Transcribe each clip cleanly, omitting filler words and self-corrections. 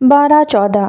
12-14,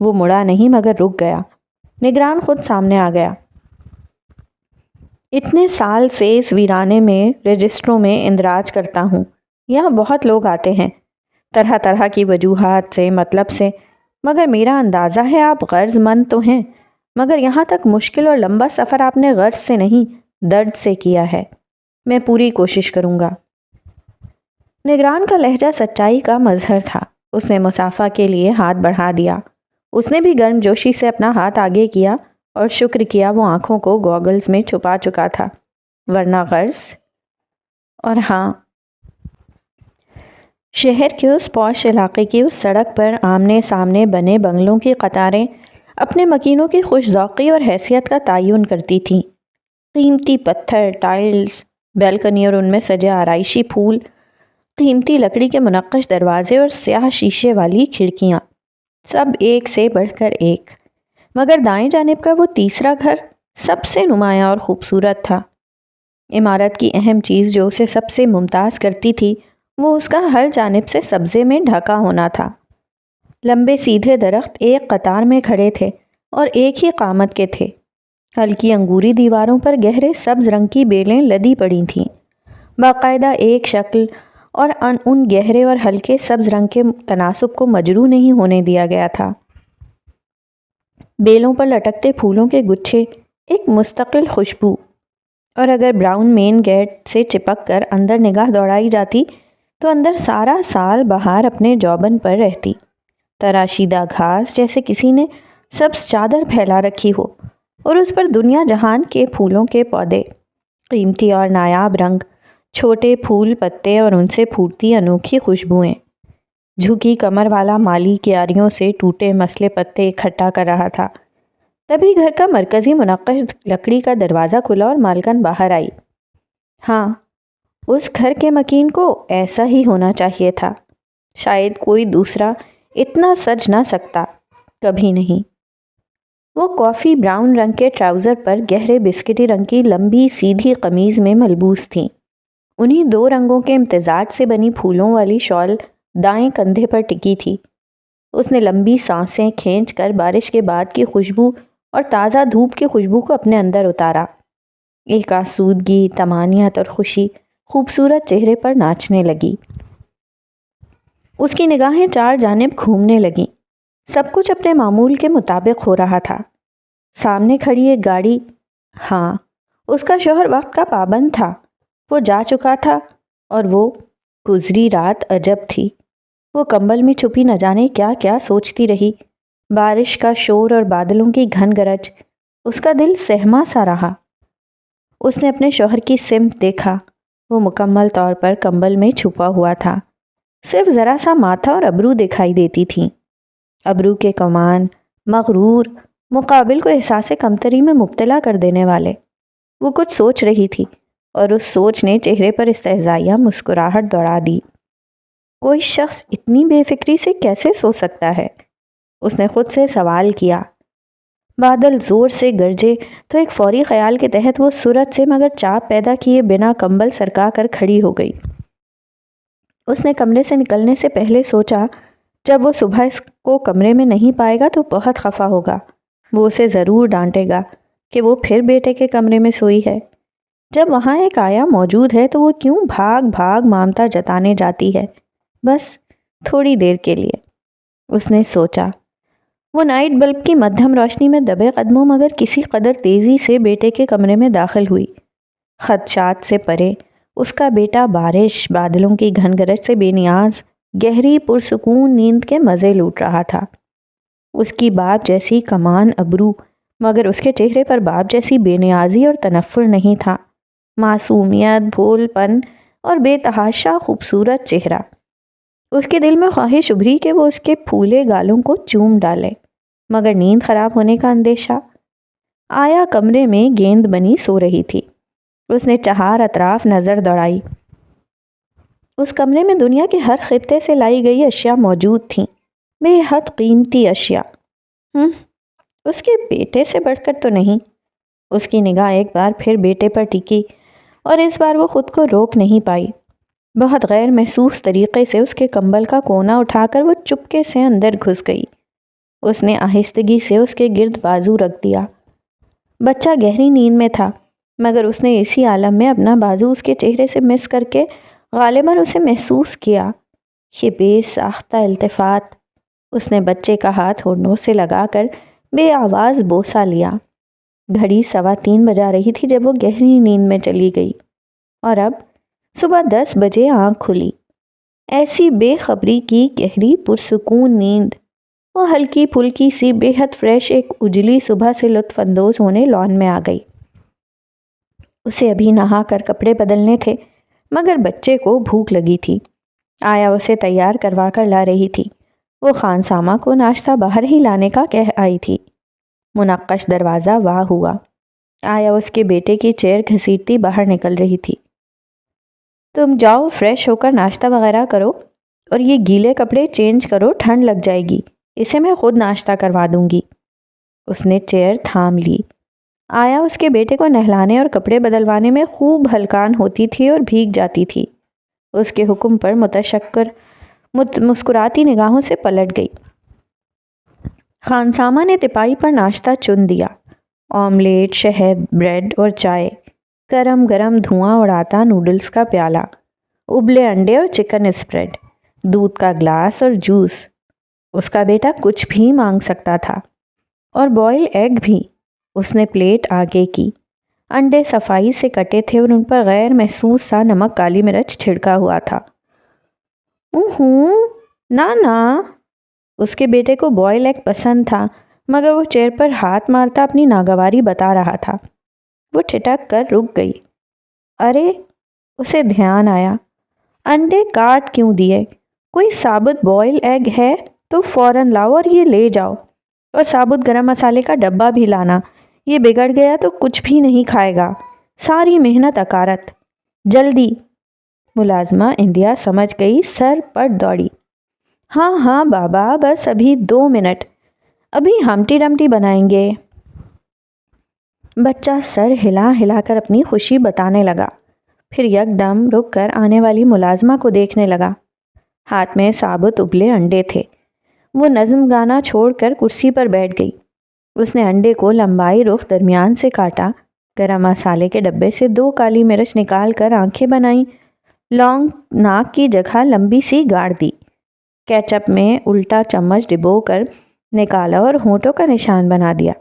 وہ مڑا نہیں مگر رک گیا۔ نگران خود سامنے آ گیا۔ اتنے سال سے اس ویرانے میں رجسٹروں میں اندراج کرتا ہوں۔ یہاں بہت لوگ آتے ہیں، طرح طرح کی وجوہات سے، مطلب سے، مگر میرا اندازہ ہے آپ غرض مند تو ہیں، مگر یہاں تک مشکل اور لمبا سفر آپ نے غرض سے نہیں، درد سے کیا ہے۔ میں پوری کوشش کروں گا۔ نگران کا لہجہ سچائی کا مظہر تھا۔ اس نے مصافحہ کے لیے ہاتھ بڑھا دیا۔ اس نے بھی گرم جوشی سے اپنا ہاتھ آگے کیا اور شکر کیا وہ آنکھوں کو گوگلز میں چھپا چکا تھا، ورنہ غرض۔ اور ہاں، شہر کے اس پوش علاقے کی اس سڑک پر آمنے سامنے بنے بنگلوں کی قطاریں اپنے مکینوں کی خوش ذوقی اور حیثیت کا تعین کرتی تھیں۔ قیمتی پتھر، ٹائلز، بیلکنی اور ان میں سجے آرائشی پھول، قیمتی لکڑی کے منقش دروازے اور سیاہ شیشے والی کھڑکیاں، سب ایک سے بڑھ کر ایک۔ مگر دائیں جانب کا وہ تیسرا گھر سب سے نمایاں اور خوبصورت تھا۔ عمارت کی اہم چیز جو اسے سب سے ممتاز کرتی تھی وہ اس کا ہر جانب سے سبزے میں ڈھکا ہونا تھا۔ لمبے سیدھے درخت ایک قطار میں کھڑے تھے اور ایک ہی قامت کے تھے۔ ہلکی انگوری دیواروں پر گہرے سبز رنگ کی بیلیں لدی پڑی تھیں، باقاعدہ ایک شکل، اور ان گہرے اور ہلکے سبز رنگ کے تناسب کو مجروح نہیں ہونے دیا گیا تھا۔ بیلوں پر لٹکتے پھولوں کے گچھے ایک مستقل خوشبو، اور اگر براؤن مین گیٹ سے چپک کر اندر نگاہ دوڑائی جاتی تو اندر سارا سال بہار اپنے جوبن پر رہتی۔ تراشیدہ گھاس جیسے کسی نے سبز چادر پھیلا رکھی ہو، اور اس پر دنیا جہان کے پھولوں کے پودے، قیمتی اور نایاب رنگ، چھوٹے پھول پتے اور ان سے پھوٹتی انوکھی خوشبوئیں۔ جھکی کمر والا مالی کیاریوں سے ٹوٹے مسلے پتے اکٹھا کر رہا تھا۔ تبھی گھر کا مرکزی منقش لکڑی کا دروازہ کھلا اور مالکن باہر آئی۔ ہاں، اس گھر کے مکین کو ایسا ہی ہونا چاہیے تھا۔ شاید کوئی دوسرا اتنا سج نہ سکتا، کبھی نہیں۔ وہ کافی براؤن رنگ کے ٹراؤزر پر گہرے بسکٹی رنگ کی لمبی سیدھی قمیض میں ملبوس تھیں۔ انہی دو رنگوں کے امتزاج سے بنی پھولوں والی شال دائیں کندھے پر ٹکی تھی۔ اس نے لمبی سانسیں کھینچ کر بارش کے بعد کی خوشبو اور تازہ دھوپ کی خوشبو کو اپنے اندر اتارا۔ ایک آسودگی، طمانینت اور خوشی خوبصورت چہرے پر ناچنے لگی۔ اس کی نگاہیں چار جانب گھومنے لگیں۔ سب کچھ اپنے معمول کے مطابق ہو رہا تھا۔ سامنے کھڑی ایک گاڑی، ہاں، اس کا شوہر وقت کا پابند تھا۔ وہ جا چکا تھا، اور وہ گزری رات عجب تھی۔ وہ کمبل میں چھپی نہ جانے کیا کیا سوچتی رہی۔ بارش کا شور اور بادلوں کی گھن گرج، اس کا دل سہما سا رہا۔ اس نے اپنے شوہر کی سمت دیکھا۔ وہ مکمل طور پر کمبل میں چھپا ہوا تھا۔ صرف ذرا سا ماتھا اور ابرو دکھائی دیتی تھیں۔ ابرو کے کمان، مغرور، مقابل کو احساس کمتری میں مبتلا کر دینے والے۔ وہ کچھ سوچ رہی تھی، اور اس سوچ نے چہرے پر استہزائیہ مسکراہٹ دوڑا دی۔ کوئی شخص اتنی بے فکری سے کیسے سو سکتا ہے؟ اس نے خود سے سوال کیا۔ بادل زور سے گرجے تو ایک فوری خیال کے تحت وہ سرعت سے مگر چاپ پیدا کیے بنا کمبل سرکا کر کھڑی ہو گئی۔ اس نے کمرے سے نکلنے سے پہلے سوچا، جب وہ صبح اس کو کمرے میں نہیں پائے گا تو بہت خفا ہوگا۔ وہ اسے ضرور ڈانٹے گا کہ وہ پھر بیٹے کے کمرے میں سوئی ہے۔ جب وہاں ایک آیا موجود ہے تو وہ کیوں بھاگ بھاگ مامتا جتانے جاتی ہے، بس تھوڑی دیر کے لیے، اس نے سوچا۔ وہ نائٹ بلب کی مدھم روشنی میں دبے قدموں مگر کسی قدر تیزی سے بیٹے کے کمرے میں داخل ہوئی۔ خدشات سے پرے اس کا بیٹا بارش، بادلوں کی گھن گرج سے بے نیاز، گہری پرسکون نیند کے مزے لوٹ رہا تھا۔ اس کی باپ جیسی کمان ابرو، مگر اس کے چہرے پر باپ جیسی بے نیازی اور تنفر نہیں تھا۔ معصومیت، بھول پن اور بے تحاشا خوبصورت چہرہ۔ اس کے دل میں خواہش ابھری کہ وہ اس کے پھولے گالوں کو چوم ڈالے، مگر نیند خراب ہونے کا اندیشہ۔ آیا کمرے میں گیند بنی سو رہی تھی۔ اس نے چہار اطراف نظر دوڑائی۔ اس کمرے میں دنیا کے ہر خطے سے لائی گئی اشیاء موجود تھیں، بے حد قیمتی اشیاء۔ اس کے بیٹے سے بڑھ کر تو نہیں۔ اس کی نگاہ ایک بار پھر بیٹے پر ٹکی، اور اس بار وہ خود کو روک نہیں پائی۔ بہت غیر محسوس طریقے سے اس کے کمبل کا کونا اٹھا کر وہ چپکے سے اندر گھس گئی۔ اس نے آہستگی سے اس کے گرد بازو رکھ دیا۔ بچہ گہری نیند میں تھا، مگر اس نے اسی عالم میں اپنا بازو اس کے چہرے سے مس کر کے غالباً اسے محسوس کیا۔ یہ بے ساختہ التفات۔ اس نے بچے کا ہاتھ ہونٹوں سے لگا کر بے آواز بوسہ لیا۔ گھڑی 3:15 بجا رہی تھی جب وہ گہری نیند میں چلی گئی، اور اب صبح 10 بجے آنکھ کھلی۔ ایسی بے خبری کی گہری پرسکون نیند۔ وہ ہلکی پھلکی سی بے حد فریش ایک اجلی صبح سے لطف اندوز ہونے لان میں آ گئی۔ اسے ابھی نہا کر کپڑے بدلنے تھے، مگر بچے کو بھوک لگی تھی۔ آیا اسے تیار کروا کر لا رہی تھی۔ وہ خانسامہ کو ناشتہ باہر ہی لانے کا کہہ آئی تھی۔ منقش دروازہ واہ ہوا۔ آیا اس کے بیٹے کی چیئر گھسیٹتی باہر نکل رہی تھی۔ تم جاؤ فریش ہو کر ناشتہ وغیرہ کرو، اور یہ گیلے کپڑے چینج کرو، ٹھنڈ لگ جائے گی، اسے میں خود ناشتہ کروا دوں گی۔ اس نے چیئر تھام لی۔ آیا اس کے بیٹے کو نہلانے اور کپڑے بدلوانے میں خوب ہلکان ہوتی تھی اور بھیگ جاتی تھی۔ اس کے حکم پر مسکراتی نگاہوں سے پلٹ گئی۔ خانسامہ نے تپائی پر ناشتہ چن دیا۔ آملیٹ، شہد، بریڈ اور چائے، گرم گرم دھواں اڑاتا نوڈلز کا پیالہ، ابلے انڈے اور چکن اسپریڈ، دودھ کا گلاس اور جوس۔ اس کا بیٹا کچھ بھی مانگ سکتا تھا، اور بوائل ایگ بھی۔ اس نے پلیٹ آگے کی۔ انڈے صفائی سے کٹے تھے اور ان پر غیر محسوس سا نمک کالی مرچ چھڑکا ہوا تھا۔ نا، اس کے بیٹے کو بوائل ایگ پسند تھا، مگر وہ چیئر پر ہاتھ مارتا اپنی ناگواری بتا رہا تھا۔ وہ ٹھٹک کر رک گئی۔ ارے، اسے دھیان آیا، انڈے کاٹ کیوں دیے؟ کوئی ثابت بوائل ایگ ہے تو فوراً لاؤ اور یہ لے جاؤ، اور ثابت گرم مسالے کا ڈبہ بھی لانا۔ یہ بگڑ گیا تو کچھ بھی نہیں کھائے گا، ساری محنت اکارت۔ جلدی۔ ملازمہ انڈیا سمجھ گئی، سر پٹ دوڑی۔ ہاں بابا، بس ابھی 2 منٹ، ابھی ہمٹی ڈمٹی بنائیں گے۔ بچہ سر ہلا ہلا کر اپنی خوشی بتانے لگا، پھر یکدم رک کر آنے والی ملازمہ کو دیکھنے لگا۔ ہاتھ میں ثابت ابلے انڈے تھے۔ وہ نظم گانا چھوڑ کر کرسی پر بیٹھ گئی۔ اس نے انڈے کو لمبائی رخ درمیان سے کاٹا، گرم مسالے کے ڈبے سے 2 کالی مرچ نکال کر آنکھیں بنائیں، لونگ ناک کی جگہ لمبی سی گاڑ دی، کیچپ میں الٹا چمچ ڈبو کر نکالا اور ہونٹوں کا نشان بنا دیا۔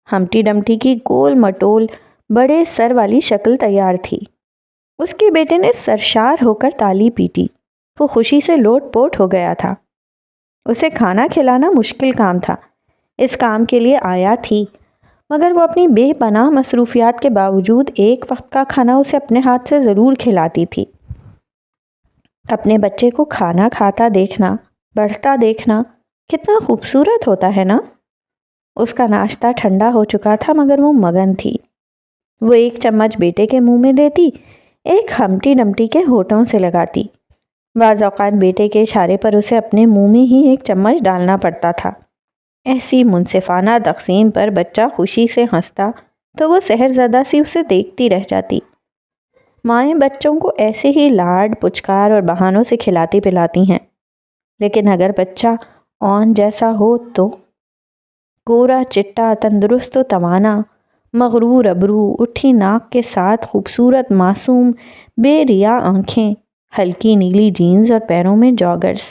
ہمٹی ڈمٹی کی گول مٹول بڑے سر والی شکل تیار تھی۔ اس کے بیٹے نے سرشار ہو کر تالی پیٹی۔ وہ خوشی سے لوٹ پوٹ ہو گیا تھا۔ اسے کھانا کھلانا مشکل کام تھا۔ اس کام کے لیے آیا تھی، مگر وہ اپنی بے پناہ مصروفیات کے باوجود ایک وقت کا کھانا اسے اپنے ہاتھ سے ضرور کھلاتی تھی۔ اپنے بچے کو کھانا کھاتا دیکھنا، بڑھتا دیکھنا کتنا خوبصورت ہوتا ہے نا؟ اس کا ناشتہ ٹھنڈا ہو چکا تھا، مگر وہ مگن تھی۔ وہ ایک چمچ بیٹے کے منہ میں دیتی، ایک ہمٹی ڈمٹی کے ہونٹوں سے لگاتی۔ بعض اوقات بیٹے کے اشارے پر اسے اپنے منہ میں ہی ایک چمچ ڈالنا پڑتا تھا۔ ایسی منصفانہ تقسیم پر بچہ خوشی سے ہنستا تو وہ سحرزدہ سی اسے دیکھتی رہ جاتی۔ مائیں بچوں کو ایسے ہی لاڈ پچکار اور بہانوں سے کھلاتی پلاتی ہیں، لیکن اگر بچہ اون جیسا ہو تو گورا چٹا، تندرست و توانا، مغرور ابرو، اٹھی ناک کے ساتھ خوبصورت معصوم بے ریا آنکھیں، ہلکی نیلی جینز اور پیروں میں جاگرز۔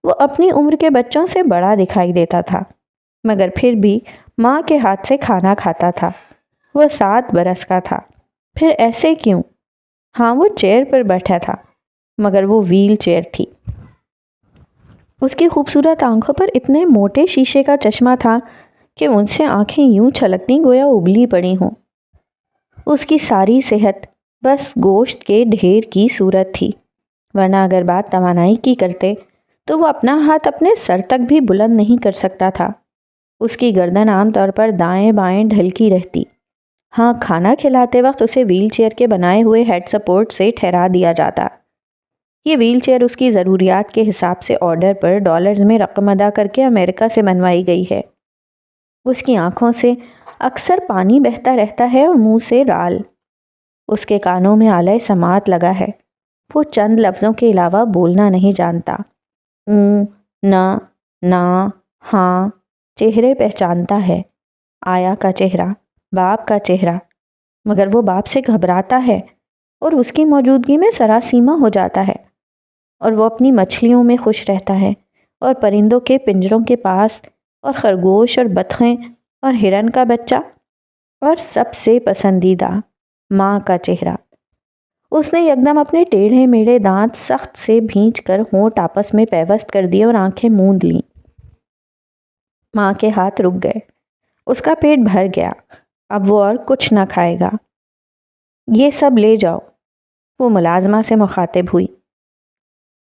وہ اپنی عمر کے بچوں سے بڑا دکھائی دیتا تھا، مگر پھر بھی ماں کے ہاتھ سے کھانا کھاتا تھا۔ وہ 7 برس کا تھا۔ پھر ایسے کیوں؟ ہاں، وہ چیئر پر بیٹھا تھا، مگر وہ ویل چیئر تھی۔ اس کی خوبصورت آنکھوں پر اتنے موٹے شیشے کا چشمہ تھا کہ ان سے آنکھیں یوں چھلکتی گویا ابلی پڑی ہوں۔ اس کی ساری صحت بس گوشت کے ڈھیر کی صورت تھی، ورنہ اگر بات توانائی کی کرتے تو وہ اپنا ہاتھ اپنے سر تک بھی بلند نہیں کر سکتا تھا۔ اس کی گردن عام طور پر دائیں بائیں ڈھلکی رہتی۔ ہاں، کھانا کھلاتے وقت اسے ویل چیئر کے بنائے ہوئے ہیڈ سپورٹ سے ٹھہرا دیا جاتا۔ یہ ویل چیئر اس کی ضروریات کے حساب سے آرڈر پر ڈالرز میں رقم ادا کر کے امریکہ سے بنوائی گئی ہے۔ اس کی آنکھوں سے اکثر پانی بہتا رہتا ہے اور منہ سے رال۔ اس کے کانوں میں آلہ سماعت لگا ہے۔ وہ چند لفظوں کے علاوہ بولنا نہیں جانتا۔ نا، ہاں، چہرے پہچانتا ہے، آیا کا چہرہ، باپ کا چہرہ، مگر وہ باپ سے گھبراتا ہے اور اس کی موجودگی میں سراسیمہ ہو جاتا ہے، اور وہ اپنی مچھلیوں میں خوش رہتا ہے اور پرندوں کے پنجروں کے پاس اور خرگوش اور بطخیں اور ہرن کا بچہ، اور سب سے پسندیدہ ماں کا چہرہ۔ اس نے یکدم اپنے ٹیڑھے میڑھے دانت سخت سے بھینچ کر ہونٹ آپس میں پیوست کر دیے اور آنکھیں موند لیں۔ ماں کے ہاتھ رک گئے، اس کا پیٹ بھر گیا، اب وہ اور کچھ نہ کھائے گا۔ یہ سب لے جاؤ، وہ ملازمہ سے مخاطب ہوئی۔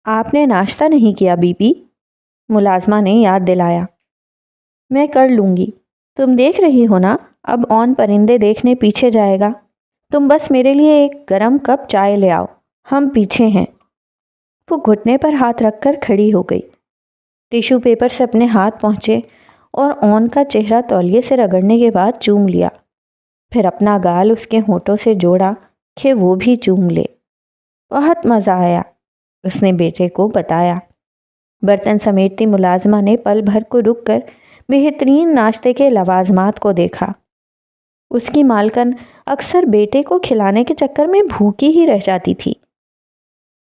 آپ نے ناشتہ نہیں کیا بی بی؟ ملازمہ نے یاد دلایا۔ میں کر لوں گی، تم دیکھ رہی ہو نا، اب اون پرندے دیکھنے پیچھے جائے گا، تم بس میرے لیے ایک گرم کپ چائے لے آؤ، ہم پیچھے ہیں۔ وہ گھٹنے پر ہاتھ رکھ کر کھڑی ہو گئی، ٹیشو پیپر سے اپنے ہاتھ پہنچے اور اون کا چہرہ تولیے سے رگڑنے کے بعد چوم لیا، پھر اپنا گال اس کے ہونٹوں سے جوڑا کہ وہ بھی چوم لے۔ بہت مزہ آیا، اس نے بیٹے کو بتایا۔ برتن سمیٹتی ملازمہ نے پل بھر کو رک کر بہترین ناشتے کے لوازمات کو دیکھا۔ اس کی مالکن اکثر بیٹے کو کھلانے کے چکر میں بھوکی ہی رہ جاتی تھی۔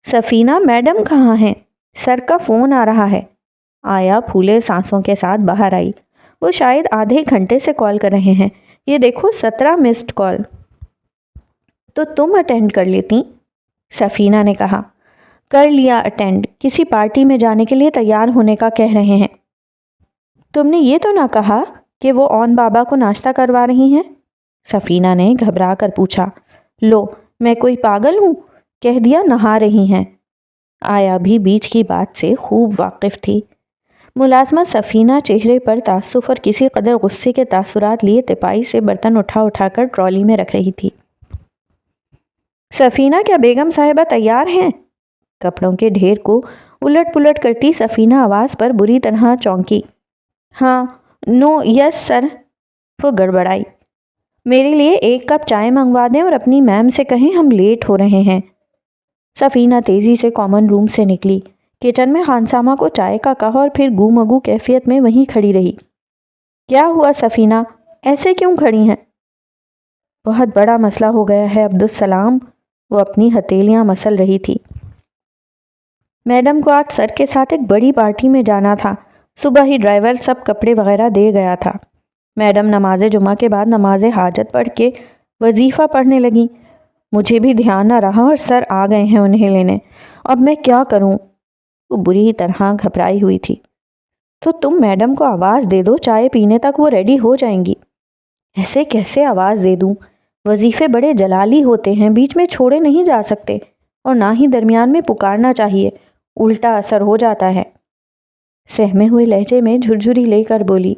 سفینہ میڈم کہاں ہیں؟ سر کا فون آ رہا ہے۔ آیا پھولے سانسوں کے ساتھ باہر آئی۔ وہ شاید آدھے گھنٹے سے کال کر رہے ہیں، یہ دیکھو 17 مسڈ کال۔ تو تم اٹینڈ کر لیتی؟ سفینہ نے کہا۔ کر لیا اٹینڈ، کسی پارٹی میں جانے کے لیے تیار ہونے کا کہہ رہے ہیں۔ تم نے یہ تو نہ کہا کہ وہ اون بابا کو ناشتہ کروا رہی ہیں؟ سفینہ نے گھبرا کر پوچھا۔ لو، میں کوئی پاگل ہوں؟ کہہ دیا نہا رہی ہیں۔ آیا بھی بیچ کی بات سے خوب واقف تھی۔ ملازمہ سفینہ چہرے پر تعسف اور کسی قدر غصے کے تاثرات لیے تپائی سے برتن اٹھا اٹھا کر ٹرالی میں رکھ رہی تھی۔ سفینہ، کیا بیگم صاحبہ تیار ہیں؟ کپڑوں کے ڈھیر کو الٹ پلٹ کرتی سفینہ آواز پر بری طرح چونکی۔ ہاں، نو، یس سر۔ وہ گڑبڑائی۔ میرے لیے ایک کپ چائے منگوا دیں اور اپنی میم سے کہیں ہم لیٹ ہو رہے ہیں۔ سفینہ تیزی سے کامن روم سے نکلی، کچن میں خانسامہ کو چائے کا کہا اور پھر گو مگو کیفیت میں وہیں کھڑی رہی۔ کیا ہوا سفینہ، ایسے کیوں کھڑی ہیں؟ بہت بڑا مسئلہ ہو گیا ہے عبدالسلام، وہ اپنی ہتھیلیاں مسل رہی تھی۔ میڈم کو آج سر کے ساتھ ایک بڑی پارٹی میں جانا تھا، صبح ہی ڈرائیور سب کپڑے وغیرہ دے گیا تھا۔ میڈم نماز جمعہ کے بعد نماز حاجت پڑھ کے وظیفہ پڑھنے لگیں، مجھے بھی دھیان نہ رہا اور سر آ گئے ہیں انہیں لینے، اب میں کیا کروں؟ وہ بری طرح گھبرائی ہوئی تھی۔ تو تم میڈم کو آواز دے دو، چائے پینے تک وہ ریڈی ہو جائیں گی۔ ایسے کیسے آواز دے دوں؟ وظیفے بڑے جلالی ہوتے ہیں، بیچ میں چھوڑے نہیں جا سکتے اور نہ ہی درمیان میں پکارنا چاہیے، الٹا اثر ہو جاتا ہے۔ سہمے ہوئے لہجے میں جھرجھری لے کر بولی۔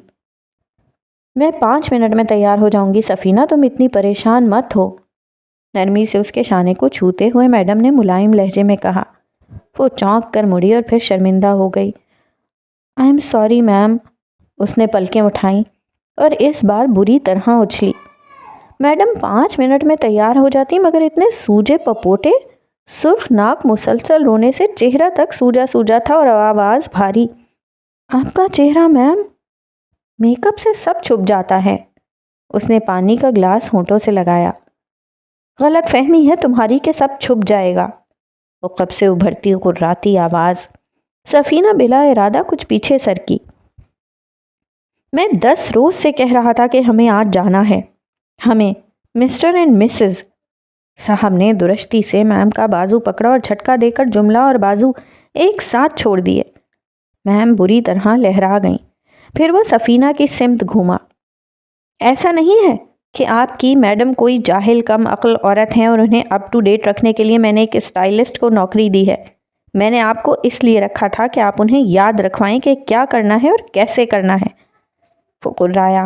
میں 5 منٹ میں تیار ہو جاؤں گی سفینہ، تم اتنی پریشان مت ہو۔ نرمی سے اس کے شانے کو چھوتے ہوئے میڈم نے ملائم لہجے میں کہا۔ وہ چونک کر مڑی اور پھر شرمندہ ہو گئی۔ آئی ایم سوری میم، اس نے پلکیں اٹھائیں اور اس بار بری طرح اچھلی۔ میڈم 5 منٹ میں تیار ہو جاتی، مگر اتنے سوجے پپوٹے، سرخ ناک، مسلسل رونے سے چہرہ تک سوجا سوجا تھا اور آواز بھاری۔ آپ کا چہرہ میم، میک اپ سے سب چھپ جاتا ہے۔ اس نے پانی کا گلاس ہونٹوں سے لگایا۔ غلط فہمی ہے تمہاری کہ سب چھپ جائے گا۔ وہ قب سے ابھرتی قراتی آواز۔ سفینہ بلا ارادہ کچھ پیچھے سرکی۔ میں 10 روز سے کہہ رہا تھا کہ ہمیں آج جانا ہے، ہمیں، مسٹر اینڈ مسز۔ صاحب نے درشتی سے میم کا بازو پکڑا اور جھٹکا دے کر جملہ اور بازو ایک ساتھ چھوڑ دیے۔ میم بری طرح لہرا گئیں، پھر وہ سفینہ کی سمت گھوما۔ ایسا نہیں ہے کہ آپ کی میڈم کوئی جاہل کم عقل عورت ہیں اور انہیں اپ ٹو ڈیٹ رکھنے کے لیے میں نے ایک اسٹائلسٹ کو نوکری دی ہے۔ میں نے آپ کو اس لیے رکھا تھا کہ آپ انہیں یاد رکھوائیں کہ کیا کرنا ہے اور کیسے کرنا ہے۔ وہ قرایا۔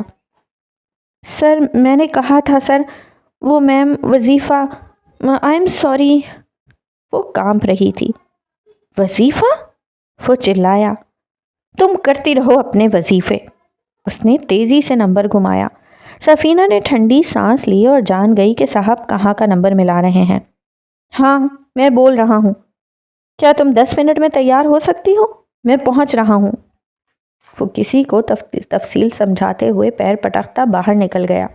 سر، میں نے کہا تھا سر، وہ میم وظیفہ، آئی ایم سوری۔ وہ کانپ رہی تھی۔ وظیفہ؟ وہ چلایا۔ تم کرتی رہو اپنے وظیفے۔ اس نے تیزی سے نمبر گھمایا۔ سفینہ نے ٹھنڈی سانس لی اور جان گئی کہ صاحب کہاں کا نمبر ملا رہے ہیں۔ ہاں، میں بول رہا ہوں۔ کیا تم 10 منٹ میں تیار ہو سکتی ہو؟ میں پہنچ رہا ہوں۔ وہ کسی کو تفصیل سمجھاتے ہوئے پیر پٹکتا باہر نکل گیا۔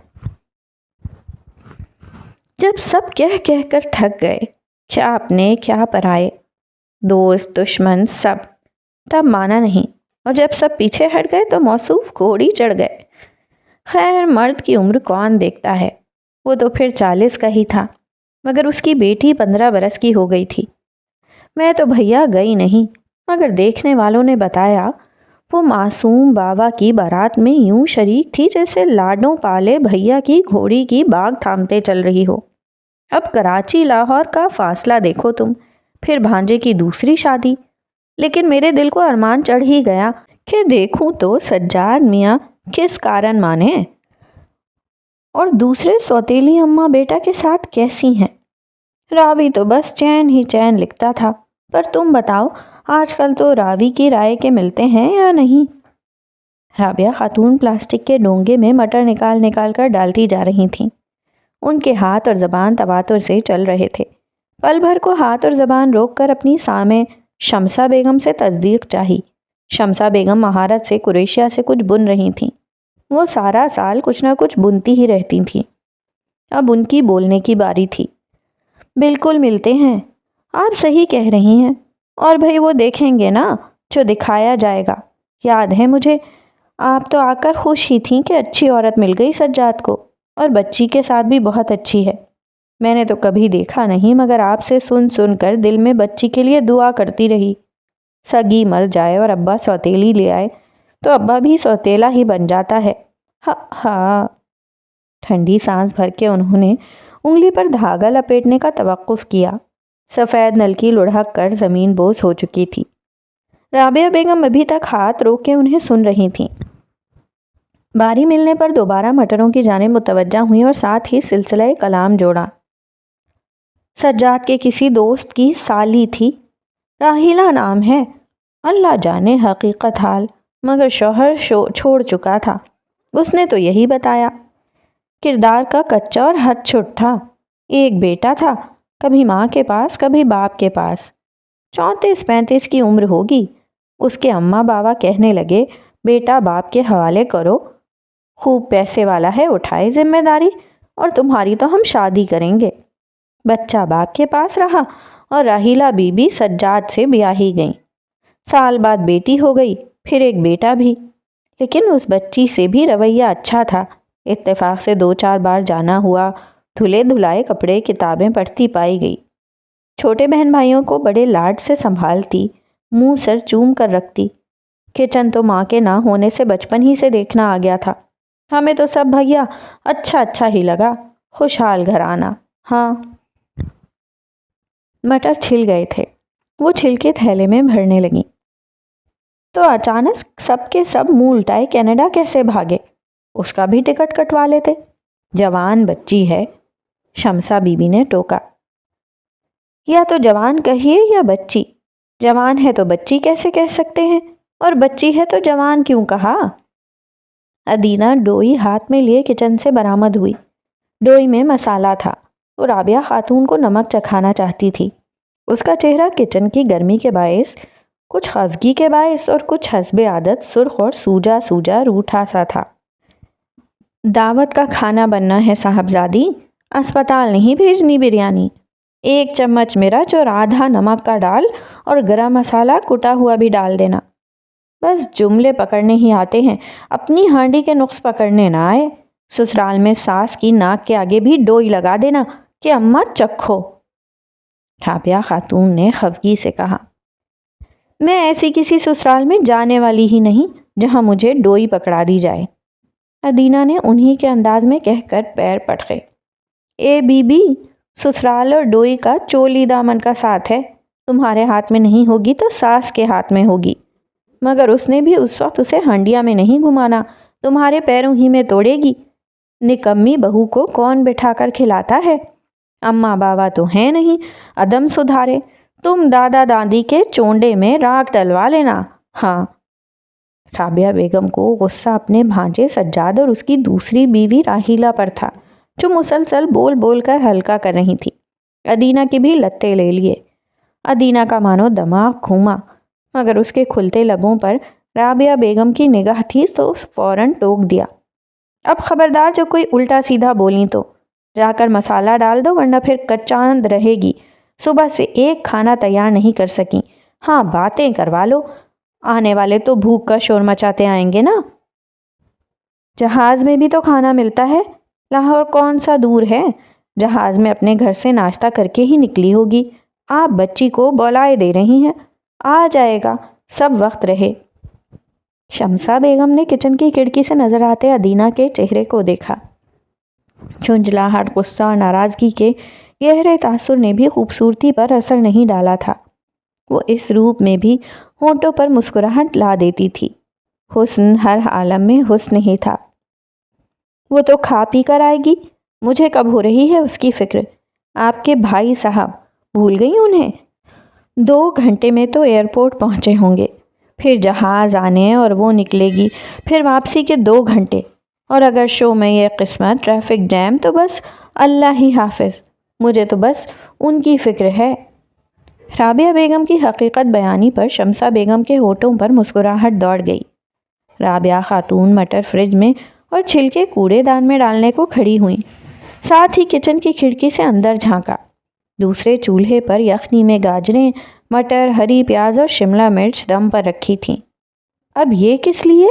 جب سب کہہ کر تھک گئے، کیا اپنے کیا پرائے، دوست دشمن سب، تب مانا نہیں، اور جب سب پیچھے ہٹ گئے تو موصوف گھوڑی چڑھ گئے۔ خیر، مرد کی عمر کون دیکھتا ہے، وہ تو پھر 40 کا ہی تھا، مگر اس کی بیٹی 15 برس کی ہو گئی تھی۔ میں تو بھیا گئی نہیں، مگر دیکھنے والوں نے بتایا وہ معصوم بابا کی بارات میں یوں شریک تھی جیسے لاڈوں پالے بھیا کی گھوڑی کی باغ تھامتے چل رہی ہو۔ اب کراچی لاہور کا فاصلہ دیکھو تم، پھر بھانجے کی دوسری شادی۔ لیکن میرے دل کو ارمان چڑھ ہی گیا کہ دیکھوں تو سجاد میاں کس کارن مانے، اور دوسرے سوتیلی اماں بیٹا کے ساتھ کیسی ہیں۔ راوی تو بس چین ہی چین لکھتا تھا، پر تم بتاؤ آج کل تو راوی کی رائے کے ملتے ہیں یا نہیں؟ رابعہ خاتون پلاسٹک کے ڈونگے میں مٹر نکال کر ڈالتی جا رہی تھیں۔ ان کے ہاتھ اور زبان تواتر سے چل رہے تھے۔ پل بھر کو ہاتھ اور زبان روک کر اپنی سامع شمسہ بیگم سے تصدیق چاہی۔ شمسہ بیگم مہارت سے کریشیا سے کچھ بن رہی تھیں۔ وہ سارا سال کچھ نہ کچھ بنتی ہی رہتی تھیں۔ اب ان کی بولنے کی باری تھی۔ بالکل ملتے ہیں، آپ صحیح کہہ رہی ہیں، اور بھئی وہ دیکھیں گے نا جو دکھایا جائے گا۔ یاد ہے مجھے، آپ تو آ کر خوش ہی تھیں کہ اچھی عورت مل گئی سجاد کو، اور بچی کے ساتھ بھی بہت اچھی ہے۔ میں نے تو کبھی دیکھا نہیں، مگر آپ سے سن کر دل میں بچی کے لیے دعا کرتی رہی۔ سگی مر جائے اور ابا سوتیلی لے آئے تو ابا بھی سوتیلا ہی بن جاتا ہے۔ ہاں۔ ٹھنڈی سانس بھر کے انہوں نے انگلی پر دھاگا لپیٹنے کا توقف کیا۔ سفید نلکی لڑھک کر زمین بوس ہو چکی تھی۔ رابعہ بیگم ابھی تک ہاتھ روک کے انہیں سن رہی تھیں۔ باری ملنے پر دوبارہ مٹروں کی جانب متوجہ ہوئیں اور ساتھ ہی سلسلہ کلام جوڑا۔ سجاد کے کسی دوست کی سالی تھی، راحیلہ نام ہے، اللہ جانے حقیقت حال، مگر شوہر چھوڑ چکا تھا۔ اس نے تو یہی بتایا، کردار کا کچا اور ہتھ چھٹ تھا۔ ایک بیٹا تھا، کبھی ماں کے پاس کبھی باپ کے پاس، 34-35 کی عمر ہوگی۔ اس کے اماں بابا کہنے لگے بیٹا باپ کے حوالے کرو، خوب پیسے والا ہے، اٹھائے ذمہ داری، اور تمہاری تو ہم شادی کریں گے۔ بچہ باپ کے پاس رہا اور راحیلہ بی بی سجاد سے بیاہی گئیں۔ سال بعد بیٹی ہو گئی، پھر ایک بیٹا بھی، لیکن اس بچی سے بھی رویہ اچھا تھا۔ اتفاق سے 2-4 بار جانا ہوا، دھلے دھلائے کپڑے، کتابیں پڑھتی پائی گئی۔ چھوٹے بہن بھائیوں کو بڑے لاڈ سے سنبھالتی، منہ سر چوم کر رکھتی۔ کچن تو ماں کے نہ ہونے سے بچپن ہی سے دیکھنا آ گیا تھا۔ ہمیں تو سب بھیا اچھا ہی لگا، خوشحال گھرانہ۔ ہاں۔ مٹر چھل گئے تھے، وہ چھل کے تھیلے میں بھرنے لگیں تو اچانک سب کے سب منہ الٹائے کینیڈا کیسے بھاگے؟ اس کا بھی ٹکٹ کٹوا لیتے۔ جوان بچی ہے، شمسہ بی بی نے ٹوکا۔ یا تو جوان کہیے یا بچی، جوان ہے تو بچی کیسے کہہ سکتے ہیں، اور بچی ہے تو جوان کیوں کہا؟ ادینہ ڈوئی ہاتھ میں لیے کچن سے برآمد ہوئی۔ ڈوئی میں مسالہ تھا، وہ رابعہ خاتون کو نمک چکھانا چاہتی تھی۔ اس کا چہرہ کچن کی گرمی کے باعث، کچھ خفگی کے باعث اور کچھ حسب عادت سرخ اور سوجا روٹھا سا تھا۔ دعوت کا کھانا بننا ہے صاحبزادی، اسپتال نہیں بھیجنی بریانی۔ 1 چمچ مرچ اور آدھا نمک کا ڈال، اور گرم مسالہ کٹا ہوا بھی ڈال دینا۔ بس جملے پکڑنے ہی آتے ہیں، اپنی ہانڈی کے نقص پکڑنے نہ آئے۔ سسرال میں ساس کی ناک کے آگے بھی ڈوئی لگا دینا کہ اماں چکھو۔ رابعہ خاتون نے خفگی سے کہا، میں ایسی کسی سسرال میں جانے والی ہی نہیں جہاں مجھے ڈوئی پکڑا دی جائے۔ ادینہ نے انہی کے انداز میں کہہ کر پیر پٹکے۔ اے بی بی، سسرال اور ڈوئی کا چولی دامن کا ساتھ ہے، تمہارے ہاتھ میں نہیں ہوگی تو ساس کے ہاتھ میں ہوگی، مگر اس نے بھی اس وقت اسے ہنڈیا میں نہیں گھمانا، تمہارے پیروں ہی میں توڑے گی۔ نکمی بہو کو کون بٹھا کر کھلاتا ہے؟ اماں بابا تو ہیں نہیں عدم سدھارے، تم دادا دادی کے چونڈے میں راکھ ڈلوا لینا۔ ہاں۔ رابعہ بیگم کو غصہ اپنے بھانجے سجاد اور اس کی دوسری بیوی راحیلہ پر تھا، جو مسلسل بول بول کر ہلکا کر رہی تھی۔ ادینہ کے بھی لتے لے لیے۔ ادینہ کا مانو دماغ گھوما، مگر اس کے کھلتے لبوں پر رابعہ بیگم کی نگاہ تھی تو فوراً ٹوک دیا، اب خبردار جو کوئی الٹا سیدھا بولیں تو جا کر مسالہ ڈال دو ورنہ پھر کچاند رہے گی، صبح سے ایک کھانا تیار نہیں کر سکیں، ہاں باتیں کروا لو، آنے والے تو بھوک کا شور مچاتے آئیں گے نا۔ جہاز میں بھی تو کھانا ملتا ہے، لاہور کون سا دور ہے، جہاز میں اپنے گھر سے ناشتہ کر کے ہی نکلی ہوگی، آپ بچی کو بولائے دے رہی ہیں، آ جائے گا، سب وقت رہے۔ شمسہ بیگم نے کچن کی کھڑکی سے نظر آتے ادینہ کے چہرے کو دیکھا۔ جھنجھلاہٹ، غصہ اور ناراضگی کے گہرے تاثر نے بھی خوبصورتی پر اثر نہیں ڈالا تھا۔ وہ اس روپ میں بھی ہونٹوں پر مسکراہٹ لا دیتی تھی۔ حسن ہر عالم میں حسن ہی تھا۔ وہ تو کھا پی کر آئے گی، مجھے کب ہو رہی ہے اس کی فکر، آپ کے بھائی صاحب بھول گئی انہیں؟ 2 گھنٹے میں تو ایئرپورٹ پہنچے ہوں گے، پھر جہاز آنے اور وہ نکلے گی، پھر واپسی کے 2 گھنٹے، اور اگر شو میں یہ قسمت ٹریفک جیم تو بس اللہ ہی حافظ، مجھے تو بس ان کی فکر ہے۔ رابعہ بیگم کی حقیقت بیانی پر شمسہ بیگم کے ہونٹوں پر مسکراہٹ دوڑ گئی۔ رابعہ خاتون مٹر فریج میں اور چھلکے کوڑے دان میں ڈالنے کو کھڑی ہوئیں، ساتھ ہی کچن کی کھڑکی سے اندر جھانکا۔ دوسرے چولہے پر یخنی میں گاجریں، مٹر، ہری پیاز اور شملہ مرچ دم پر رکھی تھیں۔ اب یہ کس لیے؟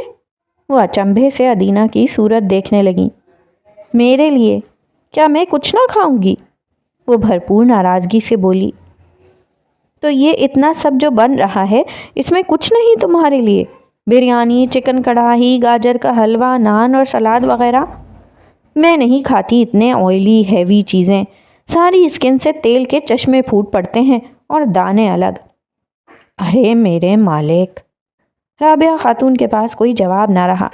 وہ اچنبھے سے ادینہ کی صورت دیکھنے لگیں۔ میرے لیے؟ کیا میں کچھ نہ کھاؤں گی؟ وہ بھرپور ناراضگی سے بولی۔ تو یہ اتنا سب جو بن رہا ہے اس میں کچھ نہیں تمہارے لیے؟ بریانی، چکن کڑھائی، گاجر کا حلوہ، نان اور سلاد وغیرہ؟ میں نہیں کھاتی اتنے آئلی ہیوی چیزیں، ساری اسکن سے تیل کے چشمے پھوٹ پڑتے ہیں اور دانے الگ۔ ارے میرے مالک! رابعہ خاتون کے پاس کوئی جواب نہ رہا،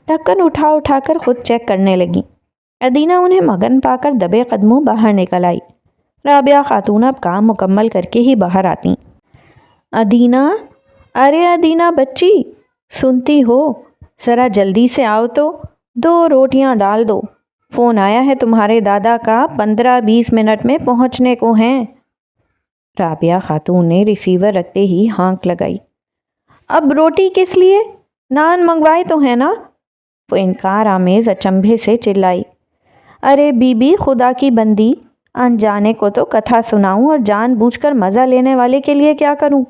ڈھکن اٹھا کر خود چیک کرنے لگیں۔ ادینہ انہیں مگن پا کر دبے قدموں باہر نکل آئی۔ رابعہ خاتون اب کام مکمل کر کے ہی باہر آتی۔ ادینہ، ارے ادینہ بچی، سنتی ہو؟ ذرا جلدی سے آؤ تو، 2 روٹیاں ڈال دو، فون آیا ہے تمہارے دادا کا، 15-20 منٹ میں پہنچنے کو ہیں۔ رابعہ خاتون نے ریسیور رکھتے ہی ہانک لگائی۔ اب روٹی کس لیے؟ نان منگوائے تو ہیں نا؟ وہ انکار آمیز اچنبھے سے چلائی۔ ارے بی بی خدا کی بندی، انجانے کو تو کتھا سناؤں اور جان بوجھ کر مزہ لینے والے کے لیے کیا کروں؟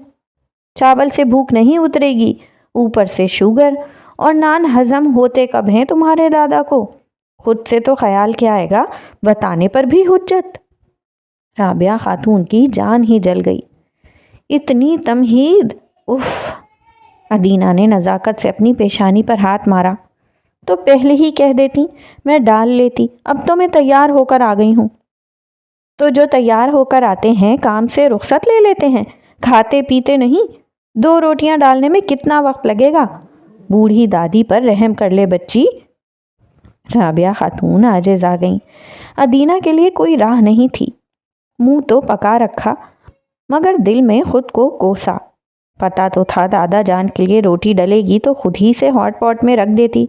چاول سے بھوک نہیں اترے گی، اوپر سے شوگر، اور نان ہضم ہوتے کب ہیں تمہارے دادا کو؟ خود سے تو خیال کیا آئے گا، بتانے پر بھی حجت۔ رابعہ خاتون کی جان ہی جل گئی۔ اتنی تمہید! اف! ادینہ نے نزاکت سے اپنی پیشانی پر ہاتھ مارا۔ تو پہلے ہی کہہ دیتی، میں ڈال لیتی، اب تو میں تیار ہو کر آ گئی ہوں۔ تو جو تیار ہو کر آتے ہیں کام سے رخصت لے لیتے ہیں، کھاتے پیتے نہیں؟ 2 روٹیاں ڈالنے میں کتنا وقت لگے گا؟ بوڑھی دادی پر رحم کر لے بچی۔ رابعہ خاتون عاجز آ گئیں۔ ادینہ کے لیے کوئی راہ نہیں تھی۔ منہ تو پکا رکھا مگر دل میں خود کو کوسا۔ پتا تو تھا دادا جان کے لیے روٹی ڈلے گی تو خود ہی سے ہاٹ پاٹ میں رکھ دیتی،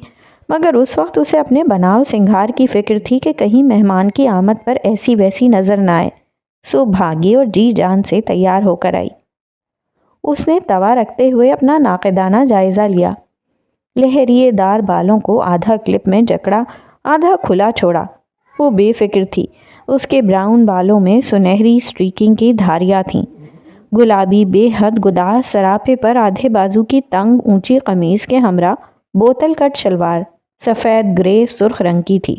مگر اس وقت اسے اپنے بناؤ سنگھار کی فکر تھی کہ کہیں مہمان کی آمد پر ایسی ویسی نظر نہ آئے، سو بھاگی اور جی جان سے تیار ہو کر آئی۔ اس نے توا رکھتے ہوئے اپنا ناقدانہ جائزہ لیا۔ لہریے دار بالوں کو آدھا کلپ میں جکڑا، آدھا کھلا چھوڑا۔ وہ بے فکر تھی۔ اس کے براؤن بالوں میں سنہری سٹریکنگ کی دھاریاں تھیں۔ گلابی بے حد گداز سراپے پر آدھے بازو کی تنگ اونچی قمیض کے ہمراہ بوتل کٹ شلوار سفید گرے سرخ رنگ کی تھی۔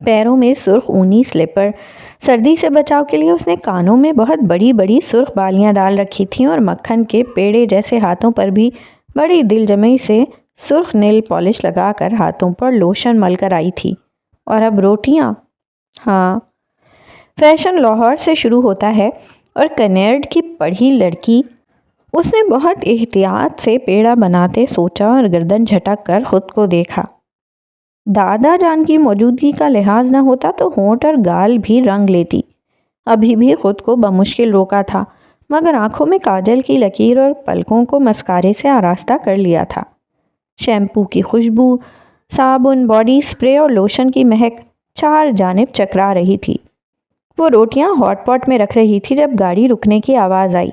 پیروں میں سرخ اونی سلیپر۔ سردی سے بچاؤ کے لیے اس نے کانوں میں بہت بڑی بڑی سرخ بالیاں ڈال رکھی تھیں اور مکھن کے پیڑے جیسے ہاتھوں پر بھی بڑی دل جمعی سے سرخ نیل پالش لگا کر ہاتھوں پر لوشن مل کر آئی تھی۔ اور اب روٹیاں؟ ہاں، فیشن لاہور سے شروع ہوتا ہے اور کنیرڈ کی پڑھی لڑکی۔ اس نے بہت احتیاط سے پیڑا بناتے سوچا اور گردن جھٹک کر خود کو دیکھا۔ دادا جان کی موجودگی کا لحاظ نہ ہوتا تو ہونٹ اور گال بھی رنگ لیتی۔ ابھی بھی خود کو بمشکل روکا تھا مگر آنکھوں میں کاجل کی لکیر اور پلکوں کو مسکارے سے آراستہ کر لیا تھا۔ شیمپو کی خوشبو، صابن، باڈی سپرے اور لوشن کی مہک 4 جانب چکرا رہی تھی۔ وہ روٹیاں ہاٹ پاٹ میں رکھ رہی تھی جب گاڑی رکنے کی آواز آئی۔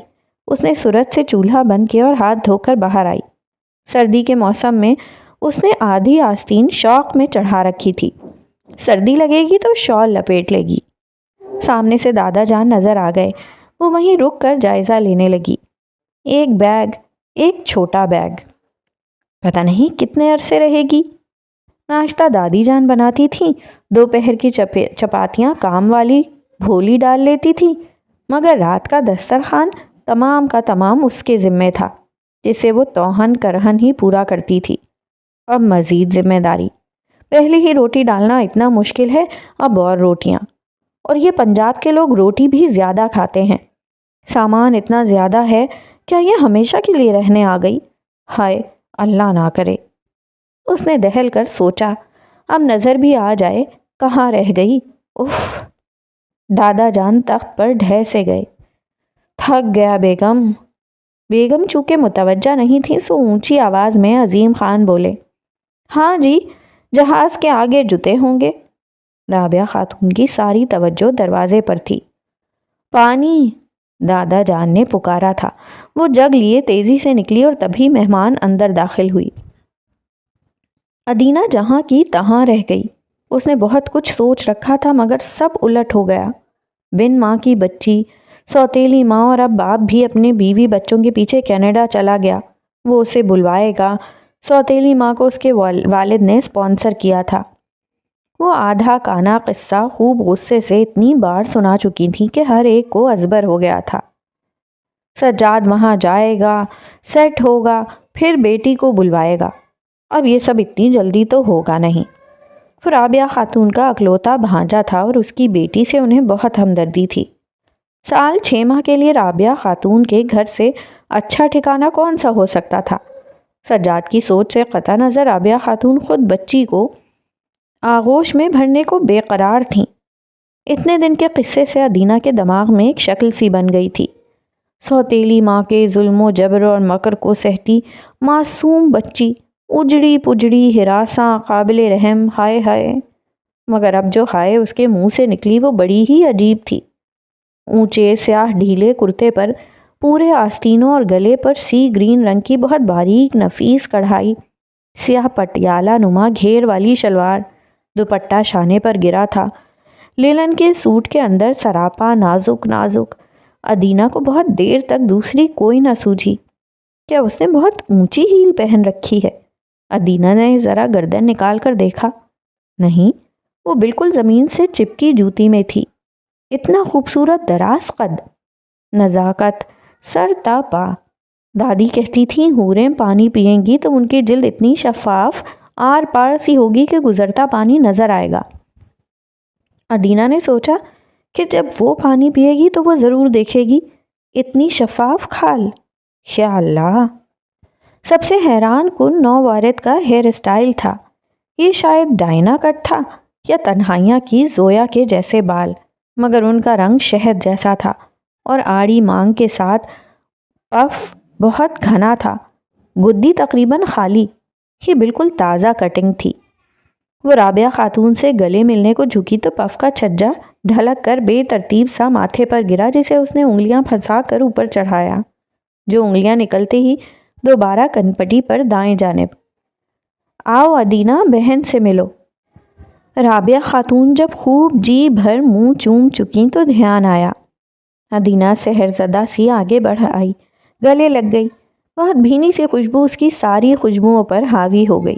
اس نے سرعت سے چولہا بند کیا اور ہاتھ دھو کر باہر آئی۔ سردی کے موسم میں اس نے آدھی آستین شوق میں چڑھا رکھی تھی۔ سردی لگے گی تو شال لپیٹ لے گی۔ سامنے سے دادا جان نظر آ گئے۔ وہ وہیں رک کر جائزہ لینے لگی۔ ایک بیگ، ایک چھوٹا بیگ، پتہ نہیں کتنے عرصے رہے گی۔ ناشتہ دادی جان بناتی تھیں، دوپہر کی چپاتیاں کام والی بھولی ڈال لیتی تھی، مگر رات کا دسترخوان تمام کا تمام اس کے ذمے تھا، جسے وہ توہن کرہن ہی پورا کرتی تھی۔ اب مزید ذمہ داری۔ پہلی ہی روٹی ڈالنا اتنا مشکل ہے، اب اور روٹیاں۔ اور یہ پنجاب کے لوگ روٹی بھی زیادہ کھاتے ہیں۔ سامان اتنا زیادہ ہے، کیا یہ ہمیشہ کے لیے رہنے آ گئی؟ ہائے اللہ نہ کرے۔ اس نے دہل کر سوچا، اب نظر بھی آ جائے کہاں رہ گئی۔ اف! دادا جان تخت پر ڈھہ سے گئے۔ تھک گیا بیگم۔ بیگم چونکہ متوجہ نہیں تھی، سو اونچی آواز میں عظیم خان بولے، ہاں جی، جہاز کے آگے جتے ہوں گے۔ رابعہ خاتون کی ساری توجہ دروازے پر تھی۔ پانی! دادا جان نے پکارا تھا۔ وہ جگ لیے تیزی سے نکلی اور تبھی مہمان اندر داخل ہوئی۔ ادینہ جہاں کی تہاں رہ گئی۔ اس نے بہت کچھ سوچ رکھا تھا، مگر سب الٹ ہو گیا۔ بن ماں کی بچی، سوتیلی ماں، اور اب باپ بھی اپنے بیوی بچوں کے پیچھے کینیڈا چلا گیا۔ وہ اسے بلوائے گا۔ سوتیلی ماں کو اس کے والد نے اسپانسر کیا تھا۔ وہ آدھا کانا قصہ خوب غصے سے اتنی بار سنا چکی تھی کہ ہر ایک کو ازبر ہو گیا تھا۔ سجاد وہاں جائے گا، سیٹ ہوگا، پھر بیٹی کو بلوائے گا۔ اب یہ سب اتنی جلدی تو ہوگا نہیں۔ رابعہ خاتون کا اکلوتا بھانجا تھا اور اس کی بیٹی سے انہیں بہت ہمدردی تھی۔ سال 6 ماہ کے لیے رابعہ خاتون کے گھر سے اچھا ٹھکانہ کون سا ہو سکتا تھا؟ سجاد کی سوچ سے قطع نظر رابعہ خاتون خود بچی کو آغوش میں بھرنے کو بے قرار تھیں۔ اتنے دن کے قصے سے ادینہ کے دماغ میں ایک شکل سی بن گئی تھی۔ سوتیلی ماں کے ظلم و جبر اور مکر کو سہتی معصوم بچی، اجڑی پجڑی، ہراساں، قابل رحم، ہائے ہائے۔ مگر اب جو ہائے اس کے منہ سے نکلی وہ بڑی ہی عجیب تھی۔ اونچے سیاہ ڈھیلے کرتے پر پورے آستینوں اور گلے پر سی گرین رنگ کی بہت باریک نفیس کڑھائی، سیاہ پٹیالہ نما گھیر والی شلوار، دوپٹہ شانے پر گرا تھا، لینن کے سوٹ کے اندر سراپا نازک نازک۔ ادینہ کو بہت دیر تک دوسری کوئی نہ سوجھی۔ کیا اس نے بہت اونچی ہیل پہن رکھی ہے؟ ادینہ نے ذرا گردن نکال کر دیکھا۔ نہیں، وہ بالکل زمین سے چپکی جوتی میں تھی۔ اتنا خوبصورت دراز قد، نزاکت سر تا پا۔ دادی کہتی تھیں حوریں پانی پئیں گی تو ان کی جلد اتنی شفاف آر پار سی ہوگی کہ گزرتا پانی نظر آئے گا۔ ادینہ نے سوچا کہ جب وہ پانی پیے گی تو وہ ضرور دیکھے گی اتنی شفاف کھال۔ یا اللہ! سب سے حیران کن نووارد کا ہیئر اسٹائل تھا۔ یہ شاید ڈائنا کٹ تھا یا تنہائیاں کی زویا کے جیسے بال، مگر ان کا رنگ شہد جیسا تھا اور آڑی مانگ کے ساتھ پف بہت گھنا تھا، گدی تقریباً خالی۔ یہ بالکل تازہ کٹنگ تھی۔ وہ رابعہ خاتون سے گلے ملنے کو جھکی تو پف کا چھجا ڈھلک کر بے ترتیب سا ماتھے پر گرا، جسے اس نے انگلیاں پھنسا کر اوپر چڑھایا، جو انگلیاں نکلتے ہی دوبارہ کنپٹی پر دائیں جانب۔ آؤ ادینہ، بہن سے ملو۔ رابعہ خاتون جب خوب جی بھر منہ چوم چکیں تو دھیان آیا۔ ادینہ سحرزدہ سی آگے بڑھ آئی، گلے لگ گئی۔ بہت بھینی سی خوشبو اس کی ساری خوشبوؤں پر حاوی ہو گئی۔